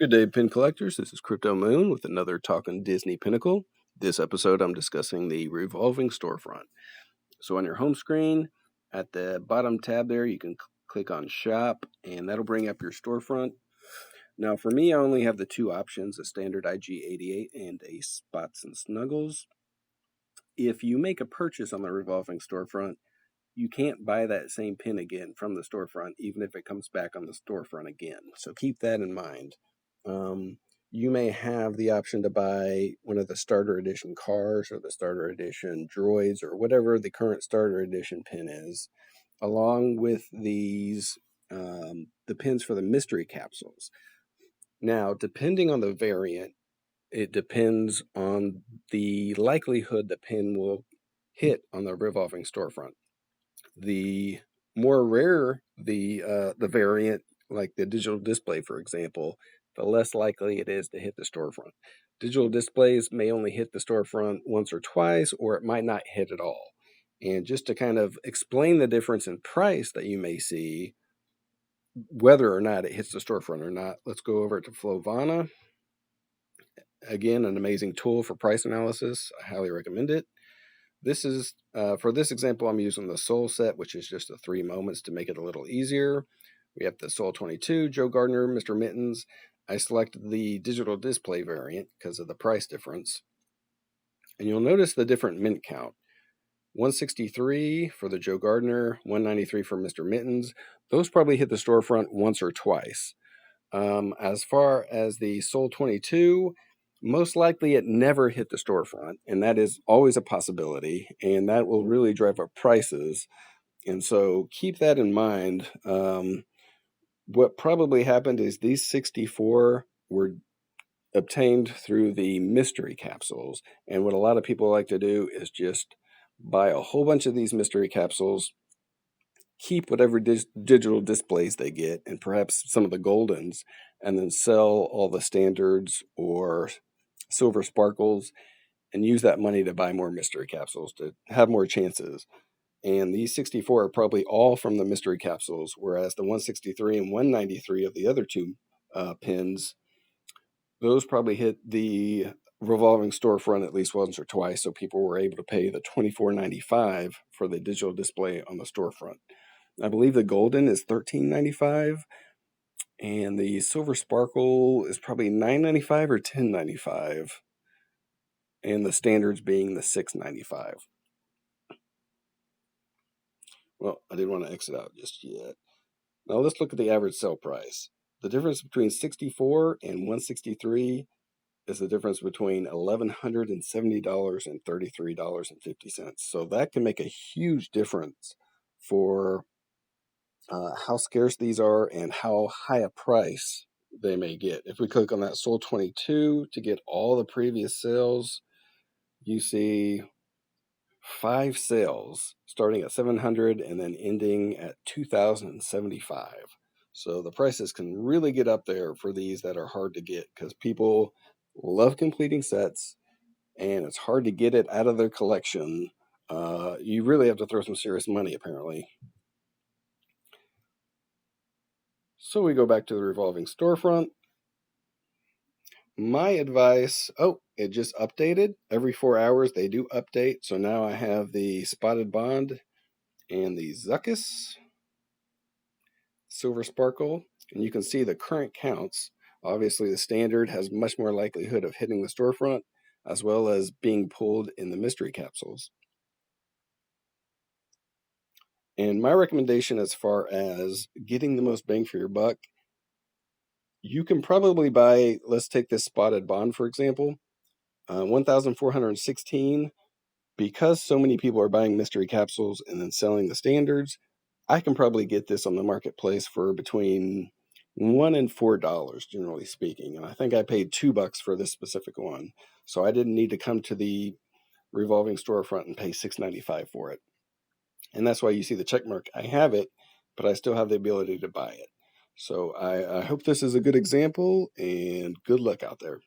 Good day, pin collectors. This is Crypto Moon with another Talking Disney Pinnacle. This episode, I'm discussing the Revolving Storefront. So on your home screen, at the bottom tab there, you can click on Shop, and that'll bring up your storefront. Now, for me, I only have the two options, a standard IG88 and a Spots and Snuggles. If you make a purchase on the Revolving Storefront, you can't buy that same pin again from the storefront, even if it comes back on the storefront again. So keep that in mind. You may have the option to buy one of the starter edition cars or the starter edition droids or whatever the current starter edition pin is, along with these the pins for the mystery capsules. Now, depending on the variant, it depends on the likelihood the pin will hit on the Revolving Storefront. The more rare the variant, like the digital display, for example, the less likely it is to hit the storefront. Digital displays may only hit the storefront once or twice, or it might not hit at all. And just to kind of explain the difference in price that you may see, whether or not it hits the storefront or not, let's go over to Flovana. Again, an amazing tool for price analysis. I highly recommend it. This is, for this example, I'm using the Soul set, which is just the 3 moments to make it a little easier. We have the Soul 22, Joe Gardner, Mr. Mittens. I selected the digital display variant because of the price difference. And you'll notice the different mint count. 163 for the Joe Gardner, 193 for Mr. Mittens. Those probably hit the storefront once or twice. As far as the Soul 22, most likely it never hit the storefront, and that is always a possibility, and that will really drive up prices. And so keep that in mind. What probably happened is these 64 were obtained through the mystery capsules, and what a lot of people like to do is just buy a whole bunch of these mystery capsules, keep whatever digital displays they get, and perhaps some of the goldens, and then sell all the standards or silver sparkles and use that money to buy more mystery capsules to have more chances. And these 64 are probably all from the mystery capsules, whereas the 163 and 193 of the other two pins, those probably hit the Revolving Storefront at least once or twice, so people were able to pay the $24.95 for the digital display on the storefront. I believe the golden is $13.95, and the silver sparkle is probably $9.95 or $10.95, and the standards being the $6.95. Well, I didn't want to exit out just yet. Now let's look at the average sell price. The difference between 64 and 163 is the difference between $1,170 and $33.50. So that can make a huge difference for how scarce these are and how high a price they may get. If we click on that Soul 22 to get all the previous sales, you see 5 sales starting at 700 and then ending at 2,075. So the prices can really get up there for these that are hard to get because people love completing sets and it's hard to get it out of their collection. You really have to throw some serious money, apparently. So we go back to the Revolving Storefront. My advice, it just updated. Every 4 hours they do update. So now I have the Spotted Bond and the Zuckus Silver Sparkle. And you can see the current counts. Obviously the standard has much more likelihood of hitting the storefront as well as being pulled in the mystery capsules. And my recommendation as far as getting the most bang for your buck, you can probably buy, let's take this Spotted Bond, for example, 1,416. Because so many people are buying mystery capsules and then selling the standards, I can probably get this on the marketplace for between $1 and $4, generally speaking. And I think I paid $2 for this specific one. So I didn't need to come to the Revolving Storefront and pay $6.95 for it. And that's why you see the check mark. I have it, but I still have the ability to buy it. So I hope this is a good example, and good luck out there.